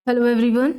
Hello everyone.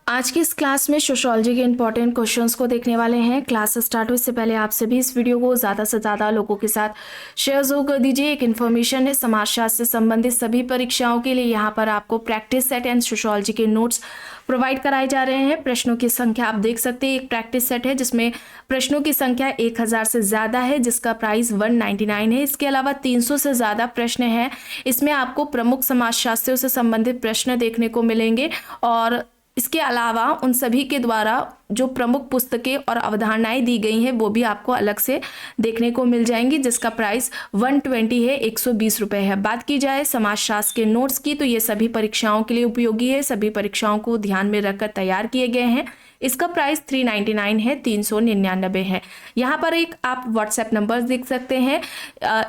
आज की इस क्लास में सोशियोलॉजी के इंपॉर्टेंट क्वेश्चंस को देखने वाले हैं। क्लास स्टार्ट हो इससे पहले आप सभी इस वीडियो को ज़्यादा से ज़्यादा लोगों के साथ शेयर जरूर कर दीजिए। एक इन्फॉर्मेशन है, समाजशास्त्र से संबंधित सभी परीक्षाओं के लिए यहाँ पर आपको प्रैक्टिस सेट एंड सोशियोलॉजी के नोट्स प्रोवाइड कराए जा रहे हैं। प्रश्नों की संख्या आप देख सकते हैं, एक प्रैक्टिस सेट है जिसमें प्रश्नों की संख्या 1000 से ज़्यादा है, जिसका प्राइस 199 है। इसके अलावा 300 से ज़्यादा प्रश्न हैं। इसमें आपको प्रमुख समाजशास्त्रियों से संबंधित प्रश्न देखने को मिलेंगे और इसके अलावा उन सभी के द्वारा जो प्रमुख पुस्तकें और अवधारणाएं दी गई हैं वो भी आपको अलग से देखने को मिल जाएंगी, जिसका प्राइस 120 है, 120 रुपये है। बात की जाए समाजशास्त्र के नोट्स की तो ये सभी परीक्षाओं के लिए उपयोगी है, सभी परीक्षाओं को ध्यान में रखकर तैयार किए गए हैं। इसका प्राइस 399 है, 399 है। यहाँ पर एक आप व्हाट्सएप नंबर देख सकते हैं।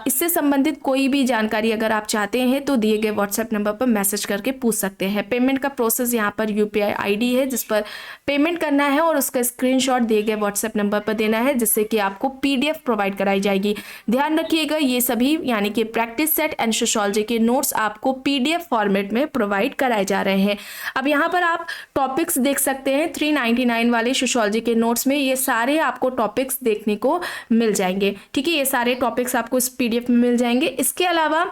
इससे संबंधित कोई भी जानकारी अगर आप चाहते हैं तो दिए गए व्हाट्सएप नंबर पर मैसेज करके पूछ सकते हैं। पेमेंट का प्रोसेस यहाँ पर UPI ID है जिस पर पेमेंट करना है और उसका स्क्रीनशॉट दिए गए व्हाट्सएप नंबर पर देना है, जिससे कि आपको PDF प्रोवाइड कराई जाएगी। ध्यान रखिएगा, ये सभी यानी कि प्रैक्टिस सेट एंड सोशियोलॉजी के नोट्स आपको PDF फॉर्मेट में प्रोवाइड कराए जा रहे हैं। अब यहाँ पर आप टॉपिक्स देख सकते हैं 399 वाले सोशियोलॉजी के नोट्स में ये सारे आपको टॉपिक्स देखने को मिल जाएंगे। ठीक है, ये सारे टॉपिक्स आपको इस PDF में मिल जाएंगे। इसके अलावा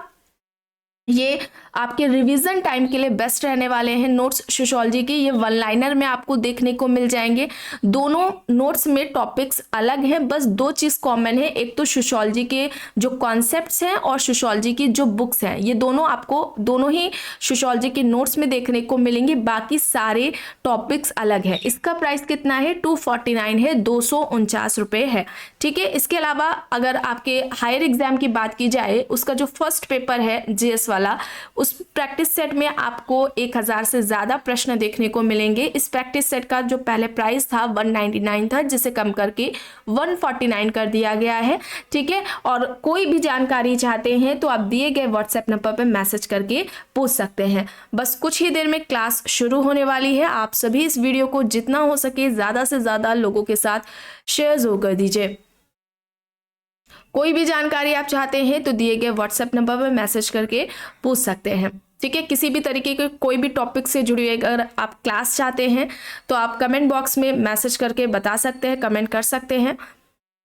ये आपके रिवीजन टाइम के लिए बेस्ट रहने वाले हैं नोट्स सोशियोलॉजी के। ये वन लाइनर में आपको देखने को मिल जाएंगे। दोनों नोट्स में टॉपिक्स अलग हैं, बस दो चीज़ कॉमन है, एक तो सोशियोलॉजी के जो कॉन्सेप्ट्स हैं और सोशियोलॉजी की जो बुक्स हैं, ये दोनों आपको दोनों ही सोशियोलॉजी के नोट्स में देखने को मिलेंगे। बाकी सारे टॉपिक्स अलग है। इसका प्राइस कितना है? 249 है, 249 रुपये है। ठीक है, इसके अलावा अगर आपके हायर एग्जाम की बात की जाए, उसका जो फर्स्ट पेपर है GS वाला, उस प्रैक्टिस सेट में आपको 1000 से ज़्यादा प्रश्न देखने को मिलेंगे। इस प्रैक्टिस सेट का जो पहले प्राइस था 199 था, जिसे कम करके 149 कर दिया गया है। ठीक है, और कोई भी जानकारी चाहते हैं तो आप दिए गए व्हाट्सएप नंबर पर मैसेज करके पूछ सकते हैं। बस कुछ ही देर में क्लास शुरू होने वाली है। आप सभी इस वीडियो को जितना हो सके ज़्यादा से ज़्यादा लोगों के साथ शेयर जरूर कर दीजिए। कोई भी जानकारी आप चाहते हैं तो दिए गए व्हाट्सएप नंबर पर मैसेज करके पूछ सकते हैं। ठीक है, किसी भी तरीके के कोई भी टॉपिक से जुड़ी अगर आप क्लास चाहते हैं तो आप कमेंट बॉक्स में मैसेज करके बता सकते हैं, कमेंट कर सकते हैं।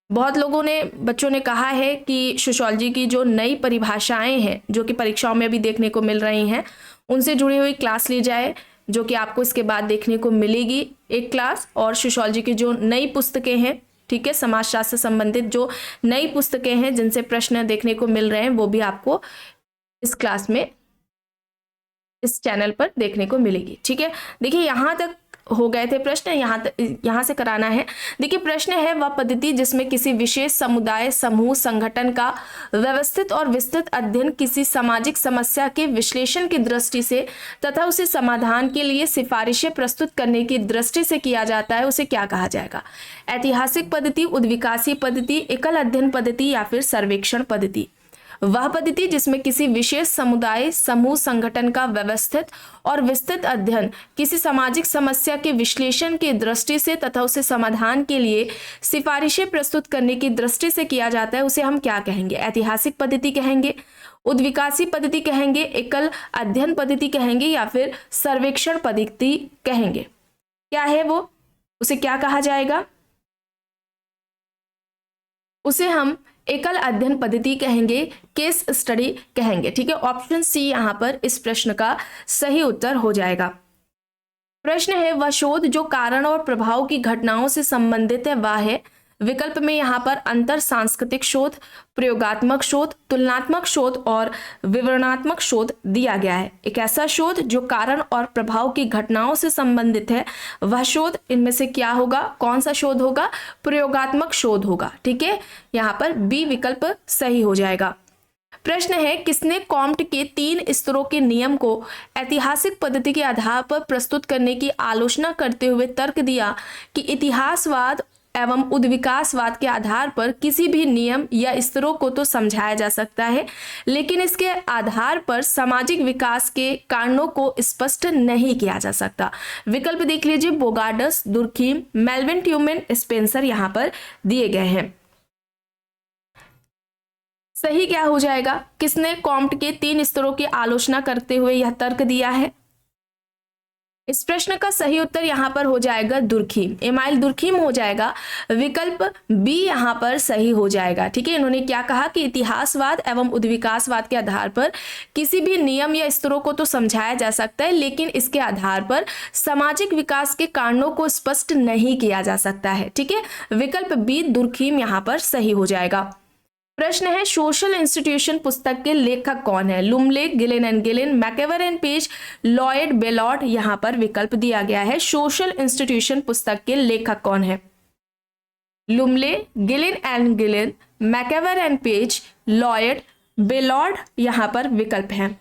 बहुत लोगों ने बच्चों ने कहा है कि सोशियोलॉजी की जो नई परिभाषाएं हैं जो कि परीक्षाओं में भी देखने को मिल रही हैं, उनसे जुड़ी हुई क्लास ली जाए, जो कि आपको इसके बाद देखने को मिलेगी एक क्लास। और सोशियोलॉजी की जो नई पुस्तकें हैं, ठीक है, समाजशास्त्र से संबंधित जो नई पुस्तकें हैं जिनसे प्रश्न देखने को मिल रहे हैं, वो भी आपको इस क्लास में इस चैनल पर देखने को मिलेगी। ठीक है, देखिए यहाँ तक हो गए थे प्रश्न, यहाँ से कराना है। देखिए प्रश्न है, वह पद्धति जिसमें किसी विशेष समुदाय, समूह, संगठन का व्यवस्थित और विस्तृत अध्ययन किसी सामाजिक समस्या के विश्लेषण की दृष्टि से तथा उसे समाधान के लिए सिफारिशें प्रस्तुत करने की दृष्टि से किया जाता है, उसे क्या कहा जाएगा? ऐतिहासिक पद्धति, उद्विकासीय पद्धति, एकल अध्ययन पद्धति या फिर सर्वेक्षण पद्धति? वह पद्धति जिसमें किसी विशेष समुदाय, समूह, संगठन का व्यवस्थित और विस्तृत अध्ययन किसी सामाजिक समस्या के विश्लेषण की दृष्टि से तथा उसे समाधान के लिए सिफारिशें प्रस्तुत करने की दृष्टि से किया जाता है, उसे हम क्या कहेंगे? ऐतिहासिक पद्धति कहेंगे, उद्विकासी पद्धति कहेंगे, एकल अध्ययन पद्धति कहेंगे या फिर सर्वेक्षण पद्धति कहेंगे? क्या है वो? उसे क्या कहा जाएगा? उसे हम एकल अध्ययन पद्धति कहेंगे, केस स्टडी कहेंगे। ठीक है, ऑप्शन सी यहां पर इस प्रश्न का सही उत्तर हो जाएगा। प्रश्न है, वह शोध जो कारण और प्रभाव की घटनाओं से संबंधित है वह है। विकल्प में यहाँ पर अंतर सांस्कृतिक शोध, प्रयोगात्मक शोध, तुलनात्मक शोध और विवरणात्मक शोध दिया गया है। एक ऐसा शोध जो कारण और प्रभाव की घटनाओं से संबंधित है, वह शोध इनमें से क्या होगा? कौन सा शोध होगा? प्रयोगात्मक शोध होगा। ठीक है, यहाँ पर बी विकल्प सही हो जाएगा। प्रश्न है, किसने कॉम्ट के 3 स्तरों के नियम को ऐतिहासिक पद्धति के आधार पर प्रस्तुत करने की आलोचना करते हुए तर्क दिया कि इतिहासवाद एवं उद्विकासवाद के आधार पर किसी भी नियम या स्तरों को तो समझाया जा सकता है, लेकिन इसके आधार पर सामाजिक विकास के कारणों को स्पष्ट नहीं किया जा सकता? विकल्प देख लीजिए, Bogardus, Durkheim, Melvin, Tyumen, Spencer यहाँ पर दिए गए हैं। सही क्या हो जाएगा? किसने कॉम्ट के 3 स्तरों की आलोचना करते हुए यह तर्क दिया है? इस प्रश्न का सही उत्तर यहाँ पर हो जाएगा दुर्खीम, एमाइल दुर्खीम हो जाएगा। विकल्प बी यहाँ पर सही हो जाएगा। ठीक है, इन्होंने क्या कहा कि इतिहासवाद एवं उद्विकासवाद के आधार पर किसी भी नियम या स्तरों को तो समझाया जा सकता है, लेकिन इसके आधार पर सामाजिक विकास के कारणों को स्पष्ट नहीं किया जा सकता है। ठीक है, विकल्प बी दुर्खीम यहाँ पर सही हो जाएगा। प्रश्न है, सोशल इंस्टीट्यूशन पुस्तक के लेखक कौन है? लुमले, Ghislaine and Ghislaine, मैकेवर and page, Lloyd, ballot. यहाँ पर विकल्प दिया गया है। सोशल इंस्टीट्यूशन पुस्तक के लेखक कौन है? लुमले, Ghislaine and Ghislaine, मैकेवर and page, Lloyd, ballot. यहाँ पर विकल्प है।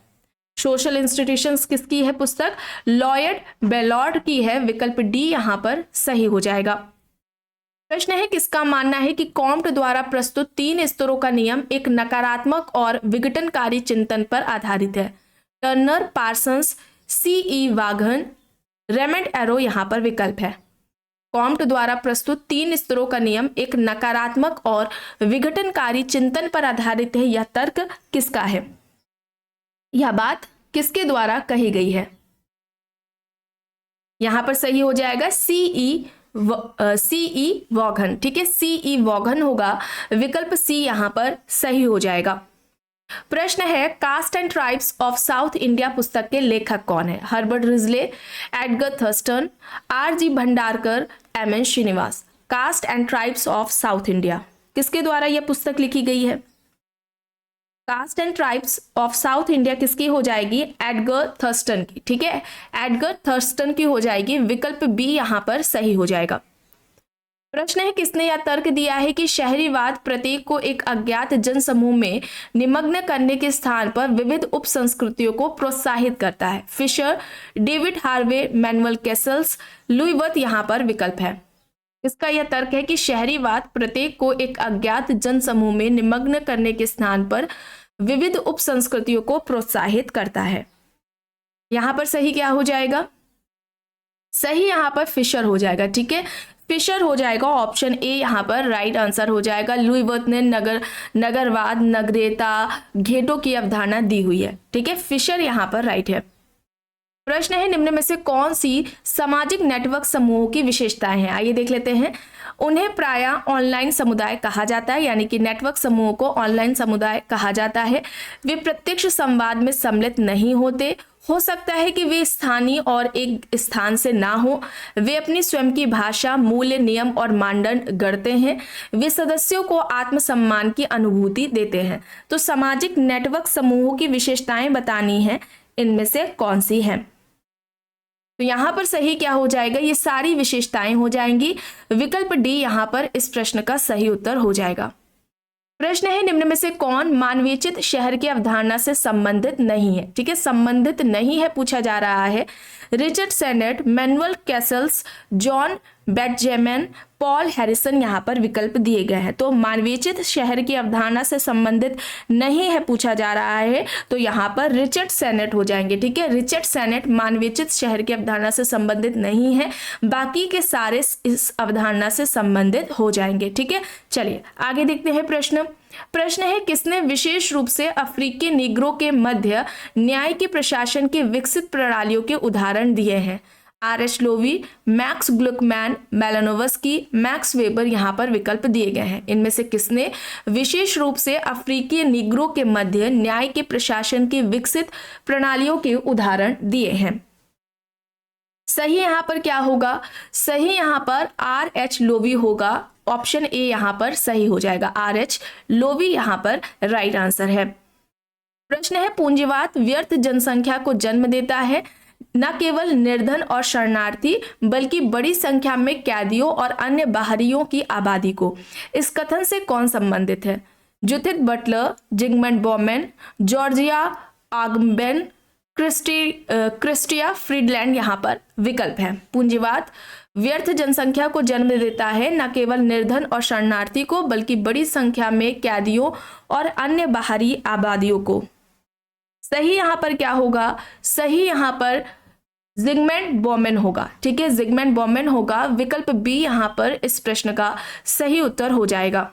सोशल इंस्टीट्यूशंस किसकी है पुस्तक? लॉयड, बेलॉट की है। विकल्प डी यहाँ पर सही हो जाएगा। प्रश्न है, किसका मानना है कि कॉम्ट द्वारा प्रस्तुत 3 स्तरों का नियम एक नकारात्मक और विघटनकारी चिंतन पर आधारित है? Turner, Parsons, C E Vaughan, Raymond Aron. यहाँ पर विकल्प है। कॉम्ट द्वारा प्रस्तुत 3 स्तरों का नियम एक नकारात्मक और विघटनकारी चिंतन पर आधारित है। यह तर्क किसका है? यह बात किसके द्वारा कही गई है? यहां पर सही हो जाएगा सीई वॉघन। ठीक है, सीई वॉघन होगा। विकल्प सी यहां पर सही हो जाएगा। प्रश्न है, caste and tribes of South India पुस्तक के लेखक कौन है? Herbert Risley, Edgar Thurston, R G. Bhandarkar, M N. Srinivas. Caste and tribes of South India किसके द्वारा यह पुस्तक लिखी गई है? Caste and tribes of South India किसकी हो जाएगी? एडगर थर्स्टन की। ठीक है, एडगर थर्स्टन की हो जाएगी। विकल्प बी यहां पर सही हो जाएगा। प्रश्न है, किसने यह तर्क दिया है कि शहरीवाद प्रत्येक को एक अज्ञात जनसमूह में निमग्न करने के स्थान पर विविध उप संस्कृतियों को प्रोत्साहित करता है? Fisher, David Harvey, Manuel Castells, Louis Wirth. यहाँ पर विकल्प है। इसका यह तर्क है कि शहरीवाद प्रत्येक को एक अज्ञात जनसमूह में निमग्न करने के स्थान पर विविध उप संस्कृतियों को प्रोत्साहित करता है। यहां पर सही क्या हो जाएगा? सही यहां पर फिशर हो जाएगा। ठीक है, फिशर हो जाएगा। ऑप्शन ए यहां पर राइट आंसर हो जाएगा। लुई वर्थ ने नगरवाद, नगरीयता, घेटों की अवधारणा दी हुई है। ठीक है, फिशर यहां पर राइट है। प्रश्न है, निम्न में से कौन सी सामाजिक नेटवर्क समूहों की विशेषताएं हैं? आइए देख लेते हैं। उन्हें प्रायः ऑनलाइन समुदाय कहा जाता है, यानी कि नेटवर्क समूहों को ऑनलाइन समुदाय कहा जाता है। वे प्रत्यक्ष संवाद में सम्मिलित नहीं होते। हो सकता है कि वे स्थानीय और एक स्थान से ना हो। वे अपनी स्वयं की भाषा, मूल्य, नियम और मानदंड गढ़ते हैं। वे सदस्यों को आत्मसम्मान की अनुभूति देते हैं। तो सामाजिक नेटवर्क समूहों की विशेषताएं बतानी है, इनमें से कौन सी हैं? तो यहां पर सही क्या हो जाएगा? ये सारी विशेषताएं हो जाएंगी। विकल्प डी यहां पर इस प्रश्न का सही उत्तर हो जाएगा। प्रश्न है, निम्न में से कौन मानवीचित शहर की अवधारणा से संबंधित नहीं है? ठीक है, संबंधित नहीं है पूछा जा रहा है। Richard senate, manual Castle's, John Benjamin, Paul Harrison. यहाँ पर विकल्प दिए गए हैं। तो मानवीचित शहर की अवधारणा से संबंधित नहीं है पूछा जा रहा है, तो यहाँ पर रिचर्ड सेनेट हो जाएंगे। ठीक है, रिचर्ड सेनेट मानवीचित शहर की अवधारणा से संबंधित नहीं है, बाकी के सारे इस अवधारणा से संबंधित हो जाएंगे। ठीक है, चलिए आगे देखते हैं। प्रश्न है, किसने विशेष रूप से अफ्रीकी निग्रो के मध्य न्याय के प्रशासन की विकसित प्रणालियों के उदाहरण दिए हैं? R H. Lowie, Max Gluckman, Malinowski, Max Weber. यहाँ पर विकल्प दिए गए हैं। इनमें से किसने विशेष रूप से अफ्रीकी निग्रो के मध्य न्याय के प्रशासन की विकसित प्रणालियों के उदाहरण दिए हैं? सही यहाँ पर क्या होगा? सही यहाँ पर आर.एच. लोवी होगा। ऑप्शन ए यहाँ पर सही हो जाएगा। आर.एच. लोवी यहाँ पर राइट आंसर है। प्रश्न है, पूंजीवाद व्यर्थ जनसंख्या को जन्म देता है, न केवल निर्धन और शरणार्थी बल्कि बड़ी संख्या में कैदियों और अन्य बाहरियों की आबादी को। इस कथन से कौन संबंधित है? Judith Butler, Zygmunt Bauman, Giorgio Agamben, Chrystia Freeland. यहाँ पर विकल्प है। पूंजीवाद व्यर्थ जनसंख्या को जन्म देता है, न केवल निर्धन और शरणार्थी को बल्कि बड़ी संख्या में कैदियों और अन्य बाहरी आबादियों को। सही यहाँ पर क्या होगा? सही यहाँ पर जिगमंड बॉमेन होगा। ठीक है, जिगमंड बॉमेन होगा। विकल्प बी यहाँ पर इस प्रश्न का सही उत्तर हो जाएगा।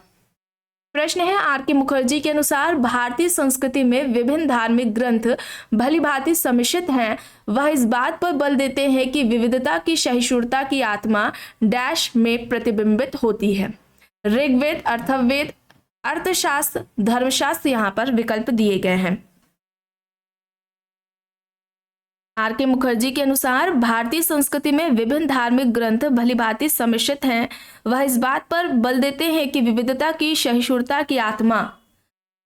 प्रश्न है आर के मुखर्जी के अनुसार भारतीय संस्कृति में विभिन्न धार्मिक ग्रंथ भली भांति सम्मिश्रित हैं। वह इस बात पर बल देते हैं कि विविधता की सहिष्णुता की आत्मा डैश में प्रतिबिंबित होती है। ऋग्वेद, अथर्ववेद, अर्थशास्त्र, धर्मशास्त्र यहाँ पर विकल्प दिए गए हैं। आर के मुखर्जी के अनुसार भारतीय संस्कृति में विभिन्न धार्मिक ग्रंथ भली भांति सम्मिश्रित हैं। वह इस बात पर बल देते हैं कि विविधता की सहिष्णुता की आत्मा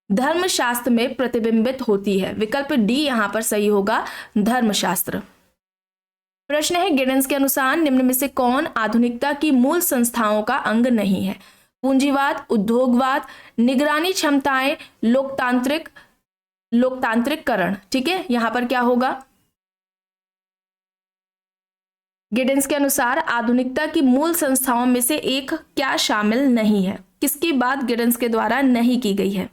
धर्मशास्त्र में प्रतिबिंबित होती है। विकल्प डी यहाँ पर सही होगा, धर्मशास्त्र। प्रश्न है गिडेंस के अनुसार निम्न में से कौन आधुनिकता की मूल संस्थाओं का अंग नहीं है? पूंजीवाद, उद्योगवाद, निगरानी क्षमताएं, लोकतांत्रिककरण। ठीक है, यहां पर क्या होगा? गिडेंस के अनुसार आधुनिकता की मूल संस्थाओं में से एक क्या शामिल नहीं है? किसकी बात गिडेंस के द्वारा नहीं की गई है?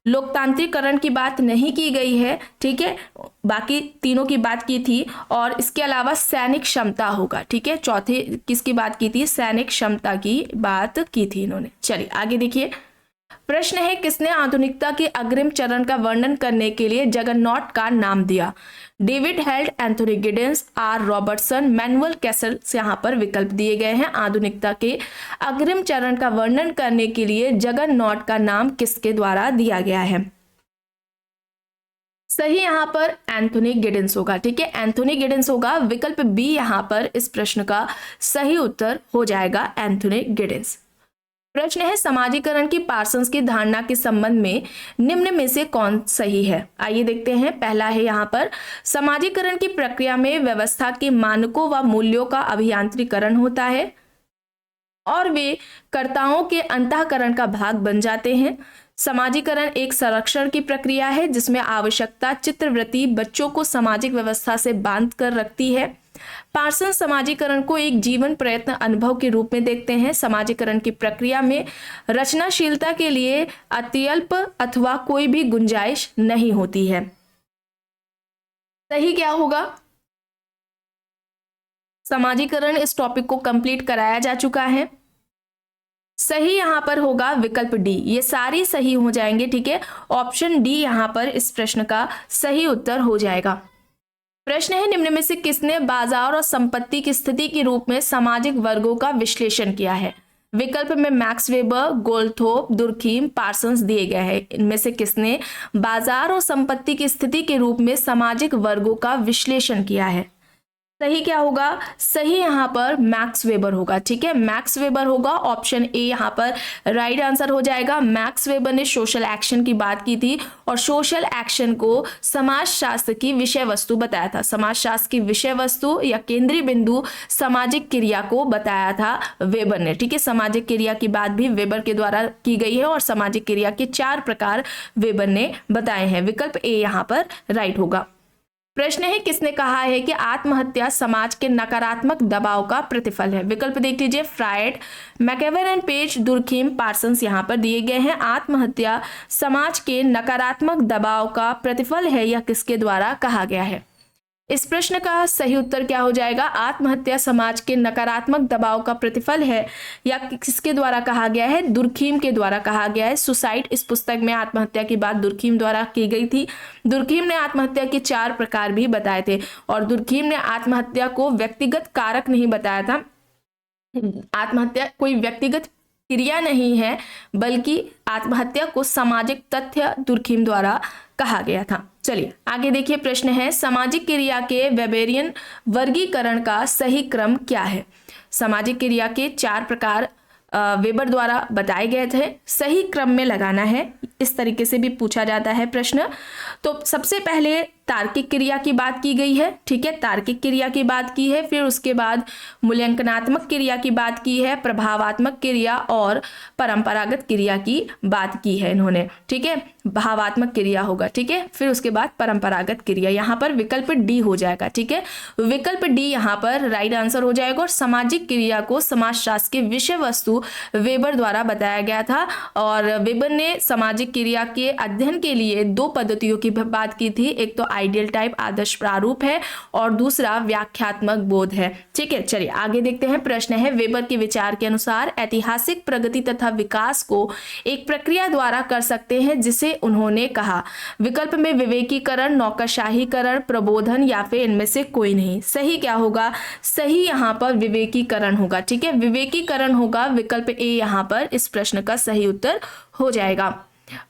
लोकतांत्रिकरण की बात नहीं की गई है। ठीक है, बाकी तीनों की बात की थी। और इसके अलावा सैनिक क्षमता होगा। ठीक है, चौथे किसकी बात की थी? सैनिक क्षमता की बात की थी इन्होंने। चलिए आगे देखिए, प्रश्न है किसने आधुनिकता के अग्रिम चरण का वर्णन करने के लिए जगरनॉट का नाम दिया? David Held, Anthony Giddens, R Robertson, Manuel Castell. यहाँ पर विकल्प दिए गए हैं। आधुनिकता के अग्रिम चरण का वर्णन करने के लिए जगरनॉट का नाम किसके द्वारा दिया गया है? सही यहाँ पर एंथोनी गिडेंस होगा। ठीक है, एंथोनी गिडेंस होगा। विकल्प बी यहाँ पर इस प्रश्न का सही उत्तर हो जाएगा, एंथोनी गिडेंस। प्रश्न है समाजीकरण की पार्सन्स की धारणा के संबंध में निम्न में से कौन सही है? आइए देखते हैं। पहला है यहाँ पर समाजीकरण की प्रक्रिया में व्यवस्था के मानकों व मूल्यों का अभियांत्रिकरण होता है और वे कर्ताओं के अंतःकरण का भाग बन जाते हैं। समाजीकरण एक संरक्षण की प्रक्रिया है जिसमें आवश्यकता चित्रवृत्ति बच्चों को सामाजिक व्यवस्था से बांध कर रखती है। पार्सन समाजीकरण को एक जीवन प्रयत्न अनुभव के रूप में देखते हैं। समाजीकरण की प्रक्रिया में रचनाशीलता के लिए अत्यल्प अथवा कोई भी गुंजाइश नहीं होती है। सही क्या होगा? समाजीकरण इस टॉपिक को कंप्लीट कराया जा चुका है। सही यहां पर होगा विकल्प डी। ये सारी सही हो जाएंगे। ठीक है, ऑप्शन डी यहां पर इस प्रश्न का सही उत्तर हो जाएगा। प्रश्न है निम्न में से किसने बाजार और संपत्ति की स्थिति के रूप में सामाजिक वर्गों का विश्लेषण किया है? विकल्प में मैक्स वेबर, गोल्डथोप, दुर्खीम, पार्सन्स दिए गए हैं। इनमें से किसने बाजार और संपत्ति की स्थिति के रूप में सामाजिक वर्गों का विश्लेषण किया है? सही क्या होगा? सही यहाँ पर मैक्स वेबर होगा। ठीक है, मैक्स वेबर होगा। ऑप्शन ए यहाँ पर राइट आंसर हो जाएगा। मैक्स वेबर ने सोशल एक्शन की बात की थी और सोशल एक्शन को समाजशास्त्र की विषय वस्तु बताया था। समाजशास्त्र की विषय वस्तु या केंद्रीय बिंदु सामाजिक क्रिया को बताया था वेबर ने। ठीक है, सामाजिक क्रिया की बात भी वेबर के द्वारा की गई है और सामाजिक क्रिया के 4 प्रकार वेबर ने बताए हैं। विकल्प ए यहाँ पर राइट होगा। प्रश्न है किसने कहा है कि आत्महत्या समाज के नकारात्मक दबाव का प्रतिफल है? विकल्प देख लीजिए, Freud, MacIver and Page, Durkheim, Parsons यहाँ पर दिए गए हैं। आत्महत्या समाज के नकारात्मक दबाव का प्रतिफल है, यह किसके द्वारा कहा गया है? इस प्रश्न का सही उत्तर क्या हो जाएगा? आत्महत्या समाज के नकारात्मक दबाव का प्रतिफल है या किसके द्वारा कहा गया है? दुर्खीम के द्वारा कहा गया है। सुसाइड इस पुस्तक में आत्महत्या की बात दुर्खीम द्वारा की गई थी। दुर्खीम ने आत्महत्या के 4 प्रकार भी बताए थे और दुर्खीम ने आत्महत्या को व्यक्तिगत कारक नहीं बताया था। आत्महत्या कोई व्यक्तिगत क्रिया नहीं है बल्कि आत्महत्या को सामाजिक तथ्य दुर्खीम द्वारा कहा गया था। चलिए आगे देखिए, प्रश्न है सामाजिक क्रिया के वेबेरियन वर्गीकरण का सही क्रम क्या है? सामाजिक क्रिया के 4 प्रकार वेबर द्वारा बताए गए थे, सही क्रम में लगाना है। इस तरीके से भी पूछा जाता है प्रश्न। तो सबसे पहले तार्किक क्रिया की बात की गई है। ठीक है, तार्किक क्रिया की बात की है। फिर उसके बाद मूल्यांकनात्मक क्रिया की बात की है, प्रभावात्मक क्रिया और परंपरागत क्रिया की बात की है इन्होंने। ठीक है, भावात्मक क्रिया होगा। ठीक है, फिर उसके बाद परंपरागत क्रिया। यहाँ पर विकल्प डी हो जाएगा। ठीक है, विकल्प डी यहाँ पर राइट आंसर हो जाएगा। और सामाजिक क्रिया को समाजशास्त्र के विषय वस्तु वेबर द्वारा बताया गया था और वेबर ने सामाजिक क्रिया के अध्ययन के लिए 2 पद्धतियों की बात की थी। एक तो आइडियल टाइप आदर्श प्रारूप है और दूसरा व्याख्यात्मक बोध है। ठीक है, चलिए आगे देखते हैं। प्रश्न है, वेबर के विचार के अनुसार ऐतिहासिक प्रगति तथा विकास को एक प्रक्रिया द्वारा कर सकते हैं जिसे उन्होंने कहा। विकल्प में विवेकीकरण, नौकरशाहीकरण, प्रबोधन या फिर इनमें से कोई नहीं। सही क्या होगा? सही यहाँ पर विवेकीकरण होगा। ठीक है, विवेकीकरण होगा। विकल्प ए यहाँ पर इस प्रश्न का सही उत्तर हो जाएगा।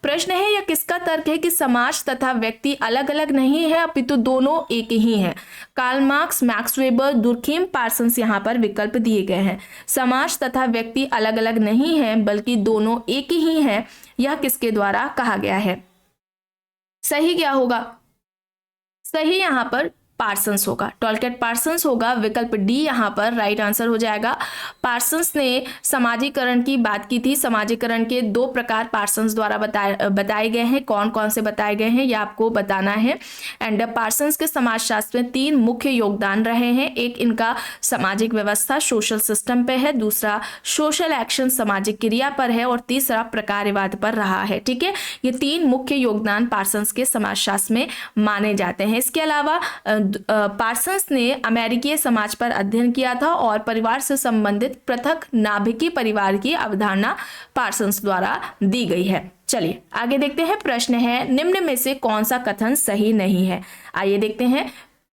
प्रश्न है, यह किसका तर्क है कि समाज तथा व्यक्ति अलग अलग नहीं है अपितु दोनों एक ही हैं? Karl Marx, Max Weber, Durkheim, Parsons यहाँ पर विकल्प दिए गए हैं। समाज तथा व्यक्ति अलग अलग नहीं है बल्कि दोनों एक ही हैं, यह किसके द्वारा कहा गया है? सही क्या होगा? सही यहाँ पर पार्सन्स होगा, टॉलकेट पार्सन्स होगा। विकल्प डी यहाँ पर राइट आंसर हो जाएगा। पार्सन्स ने समाजीकरण की बात की थी। समाजीकरण के दो प्रकार पार्सन्स द्वारा बताए गए हैं। कौन कौन से बताए गए हैं ये आपको बताना है। एंड पार्सन्स के समाजशास्त्र में 3 मुख्य योगदान रहे हैं। एक इनका सामाजिक व्यवस्था सोशल सिस्टम पे है, दूसरा सोशल एक्शन सामाजिक क्रिया पर है और तीसरा प्रकार्यवाद पर रहा है। ठीक है, ये 3 मुख्य योगदान पार्सन्स के समाजशास्त्र में माने जाते हैं। इसके अलावा पार्सन्स ने अमेरिकी समाज पर अध्ययन किया था और परिवार से संबंधित पृथक नाभिकीय परिवार की अवधारणा पार्सन्स द्वारा दी गई है। चलिए आगे देखते हैं। प्रश्न है, निम्न में से कौन सा कथन सही नहीं है? आइए देखते हैं।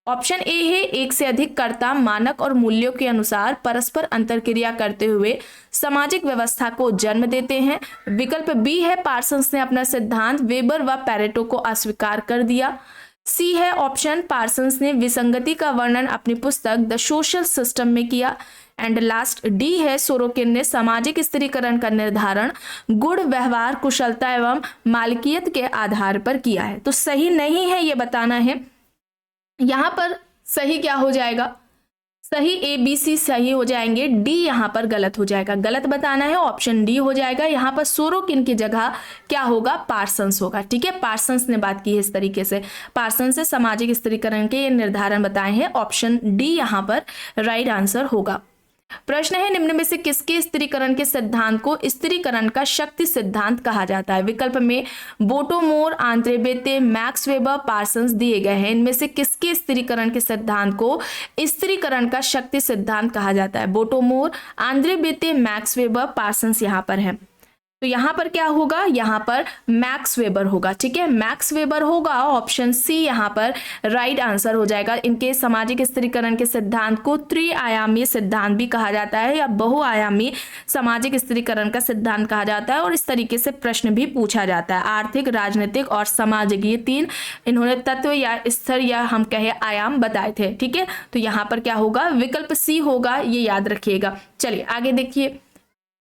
ऑप्शन ए है, एक से अधिक कर्ता मानक और मूल्यों के अनुसार परस्पर अंतरक्रिया करते हुए सामाजिक व्यवस्था को जन्म देते हैं। विकल्प बी है, पार्सन्स ने अपना सिद्धांत वेबर व पैरेटो को अस्वीकार कर दिया। सी है ऑप्शन, पार्सन्स ने विसंगति का वर्णन अपनी पुस्तक द सोशल सिस्टम में किया। एंड लास्ट डी है, सोरोकिन ने सामाजिक स्थिरीकरण का निर्धारण गुण, व्यवहार, कुशलता एवं मालिकियत के आधार पर किया है। तो सही नहीं है ये बताना है। यहां पर सही क्या हो जाएगा? सही ए बी सी सही हो जाएंगे, डी यहाँ पर गलत हो जाएगा। गलत बताना है, ऑप्शन डी हो जाएगा। यहाँ पर सोरोकिन की जगह क्या होगा? पार्सन्स होगा। ठीक है, पार्सन्स ने बात की है इस तरीके से। पार्सन्स से सामाजिक स्थिरीकरण के ये निर्धारण बताए हैं। ऑप्शन डी यहाँ पर राइट आंसर होगा। प्रश्न है, निम्न में से किसके स्थिरीकरण के सिद्धांत को स्थिरीकरण का शक्ति सिद्धांत कहा जाता है? विकल्प में Bottomore, Andre Beteille, Max Weber, Parsons दिए गए हैं। इनमें से किसके स्थिरीकरण के सिद्धांत को स्थिरीकरण का शक्ति सिद्धांत कहा जाता है? Bottomore, Andre Beteille, Max Weber, Parsons यहाँ पर है। तो यहां पर क्या होगा? यहां पर मैक्स वेबर होगा। ठीक है, मैक्स वेबर होगा। ऑप्शन सी यहां पर राइट आंसर हो जाएगा। इनके सामाजिक स्थिरीकरण के सिद्धांत को त्रिआयामी सिद्धांत भी कहा जाता है या बहुआयामी सामाजिक स्थिरीकरण का सिद्धांत कहा जाता है। और इस तरीके से प्रश्न भी पूछा जाता है। आर्थिक, राजनीतिक और सामाजिक, ये 3 इन्होंने तत्व या स्तर या हम कहे आयाम बताए थे। ठीक है, तो यहां पर क्या होगा? विकल्प सी होगा, ये याद रखिएगा। चलिए आगे देखिए।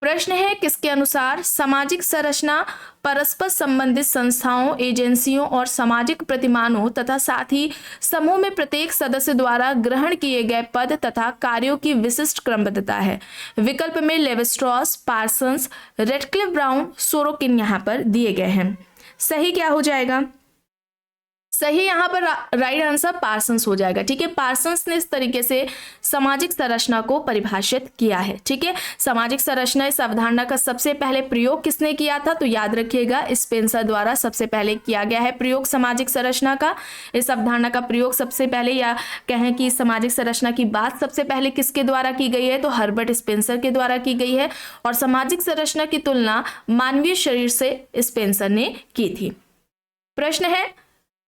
प्रश्न है, किसके अनुसार सामाजिक संरचना परस्पर संबंधित संस्थाओं, एजेंसियों और सामाजिक प्रतिमानों तथा साथ ही समूह में प्रत्येक सदस्य द्वारा ग्रहण किए गए पद तथा कार्यों की विशिष्ट क्रमबद्धता है? विकल्प में Levi Strauss, Parsons, Radcliffe Brown, Sorokin यहाँ पर दिए गए हैं। सही क्या हो जाएगा? सही यहाँ पर राइट आंसर पार्सन्स हो जाएगा। ठीक है, पार्सन्स ने इस तरीके से सामाजिक संरचना को परिभाषित किया है। ठीक है, सामाजिक संरचना इस अवधारणा का सबसे पहले प्रयोग किसने किया था? तो याद रखिएगा, स्पेंसर द्वारा सबसे पहले किया गया है प्रयोग सामाजिक संरचना का। इस अवधारणा का प्रयोग सबसे पहले, या कहें कि सामाजिक संरचना की बात सबसे पहले किसके द्वारा की गई है? तो हर्बर्ट स्पेंसर के द्वारा की गई है। और सामाजिक संरचना की तुलना मानवीय शरीर से स्पेंसर ने की थी। प्रश्न है,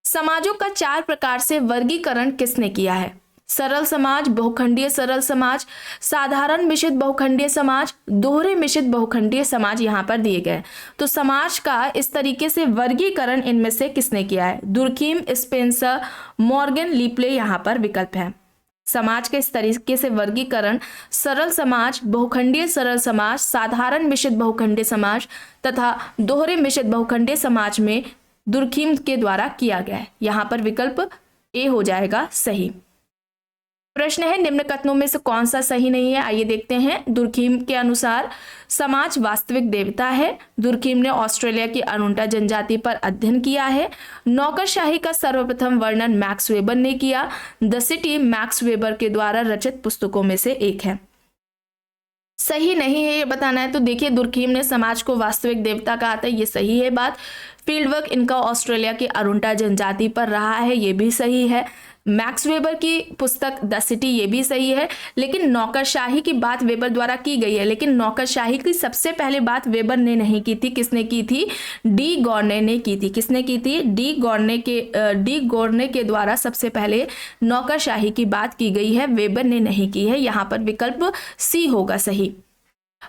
समाजों का 4 प्रकार से वर्गीकरण किसने किया है? सरल समाज, बहुखंडीय सरल समाज, साधारण मिश्रित बहुखंडीय समाज, दोहरे मिश्रित बहुखंडीय समाज यहाँ पर दिए गए। तो समाज का इस तरीके से वर्गीकरण इनमें से किसने किया है? दुर्खीम, स्पेंसर, मॉर्गन, लीप्ले यहाँ पर विकल्प है। समाज के इस तरीके से वर्गीकरण सरल समाज, बहुखंडीय सरल समाज, साधारण मिश्रित बहुखंडीय समाज तथा दोहरे मिश्रित बहुखंडीय समाज में दुर्खीम के द्वारा किया गया है। यहां पर विकल्प ए हो जाएगा सही। प्रश्न है, निम्न कथनों में से कौन सा सही नहीं है? आइए देखते हैं। दुर्खीम के अनुसार समाज वास्तविक देवता है। दुर्खीम ने ऑस्ट्रेलिया की अरुंटा जनजाति पर अध्ययन किया है। नौकरशाही का सर्वप्रथम वर्णन मैक्स वेबर ने किया। द सिटी मैक्स वेबर के द्वारा रचित पुस्तकों में से एक है। सही नहीं है ये बताना है। तो देखिए, दुर्खीम ने समाज को वास्तविक देवता कहा था, ये सही है बात। फील्ड वर्क इनका ऑस्ट्रेलिया की अरुंटा जनजाति पर रहा है, ये भी सही है। मैक्स वेबर की पुस्तक द सिटी, ये भी सही है। लेकिन नौकरशाही की बात वेबर द्वारा की गई है, लेकिन नौकरशाही की सबसे पहले बात वेबर ने नहीं की थी। किसने की थी? डी गॉर्ने ने की थी। किसने की थी? डी गॉर्ने के द्वारा सबसे पहले नौकरशाही की बात की गई है, वेबर ने नहीं की है। यहाँ पर विकल्प सी होगा सही।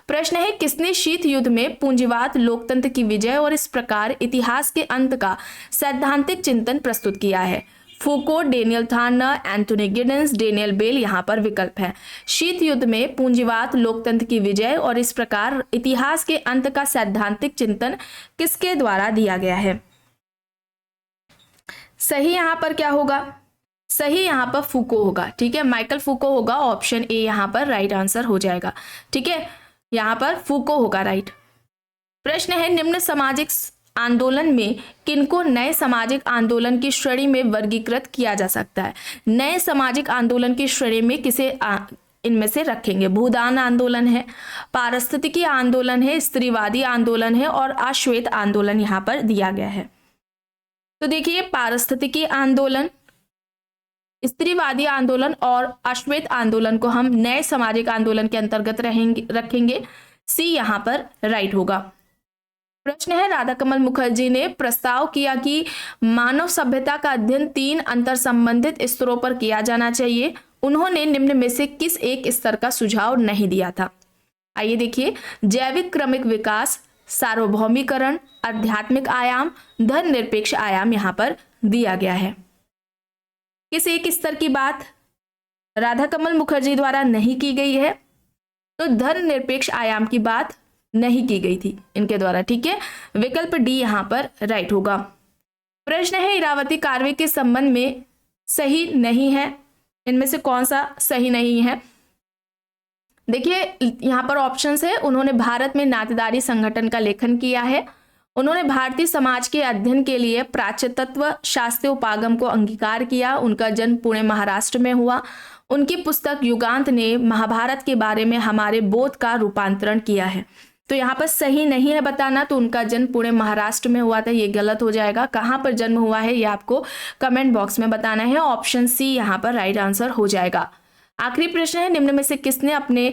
प्रश्न है, किसने शीत युद्ध में पूंजीवाद लोकतंत्र की विजय और इस प्रकार इतिहास के अंत का सैद्धांतिक चिंतन प्रस्तुत किया है? Foucault, Daniel Thorner, Anthony Giddens, Daniel Bell. यहाँ पर विकल्प है। शीत युद्ध में पूंजीवाद लोकतंत्र की विजय और इस प्रकार इतिहास के अंत का सैद्धांतिक चिंतन किसके द्वारा दिया गया है? सही यहाँ पर क्या होगा? सही यहाँ पर फूको होगा। ठीक है, माइकल फूको होगा। ऑप्शन ए यहाँ पर राइट आंसर हो जाएगा। ठीक है, यहाँ पर फूको होगा राइट। प्रश्न है, निम्न सामाजिक आंदोलन में किनको नए सामाजिक आंदोलन की श्रेणी में वर्गीकृत किया जा सकता है? नए सामाजिक आंदोलन की श्रेणी में किसे इनमें से रखेंगे? भूदान आंदोलन है, पारिस्थितिकी आंदोलन है, स्त्रीवादी आंदोलन है और अश्वेत आंदोलन यहाँ पर दिया गया है। तो देखिए, पारिस्थितिकी आंदोलन, स्त्रीवादी आंदोलन और अश्वेत आंदोलन को हम नए सामाजिक आंदोलन के अंतर्गत रखेंगे। सी यहाँ पर राइट होगा। प्रश्न है, राधा कमल मुखर्जी ने प्रस्ताव किया कि मानव सभ्यता का अध्ययन 3 अंतर संबंधित स्तरों पर किया जाना चाहिए। उन्होंने निम्न में से किस एक स्तर का सुझाव नहीं दिया था? आइए देखिए, जैविक क्रमिक विकास, सार्वभौमिकरण, आध्यात्मिक आयाम, धर्मनिरपेक्ष आयाम यहाँ पर दिया गया है। किस एक स्तर की बात राधा कमल मुखर्जी द्वारा नहीं की गई है? तो धर्मनिरपेक्ष आयाम की बात नहीं की गई थी इनके द्वारा। ठीक है, विकल्प डी यहाँ पर राइट होगा। प्रश्न है, इरावती कार्य के संबंध में सही नहीं है, इनमें से कौन सा सही नहीं है? देखिए, यहाँ पर ऑप्शंस है। उन्होंने भारत में नातेदारी संगठन का लेखन किया है, उन्होंने भारतीय समाज के अध्ययन के लिए प्राच्यतत्व शास्त्रीय उपागम को अंगीकार किया, उनका जन्म पुणे महाराष्ट्र में हुआ, उनकी पुस्तक युगांत ने महाभारत के बारे में हमारे बोध का रूपांतरण किया है। तो यहाँ पर सही नहीं है बताना, तो उनका जन्म पुणे महाराष्ट्र में हुआ था, ये गलत हो जाएगा। कहाँ पर जन्म हुआ है ये आपको कमेंट बॉक्स में बताना है। ऑप्शन सी यहाँ पर राइट आंसर हो जाएगा। आखिरी प्रश्न है, निम्न में से किसने अपने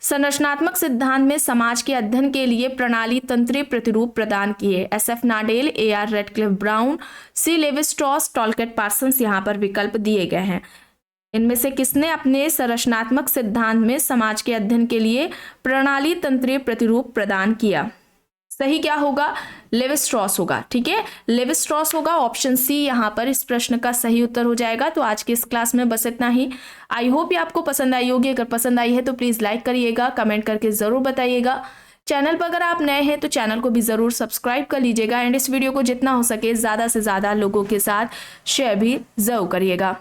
संरचनात्मक सिद्धांत में समाज के अध्ययन के लिए प्रणाली तंत्रीय प्रतिरूप प्रदान किए? SF Nadel, AR Radcliffe Brown, C Levi Strauss, Talcott Parsons. यहाँ पर विकल्प दिए गए हैं। इनमें से किसने अपने संरचनात्मक सिद्धांत में समाज के अध्ययन के लिए प्रणाली तंत्रीय प्रतिरूप प्रदान किया? सही क्या होगा? लेवी स्ट्रॉस होगा। ठीक है, लेवी स्ट्रॉस होगा। ऑप्शन सी यहाँ पर इस प्रश्न का सही उत्तर हो जाएगा। तो आज की इस क्लास में बस इतना ही। आई होप ये आपको पसंद आई होगी। अगर पसंद आई है तो प्लीज लाइक करिएगा, कमेंट करके जरूर बताइएगा। चैनल पर अगर आप नए हैं तो चैनल को भी जरूर सब्सक्राइब कर लीजिएगा एंड इस वीडियो को जितना हो सके ज्यादा से ज्यादा लोगों के साथ शेयर भी जरूर करिएगा।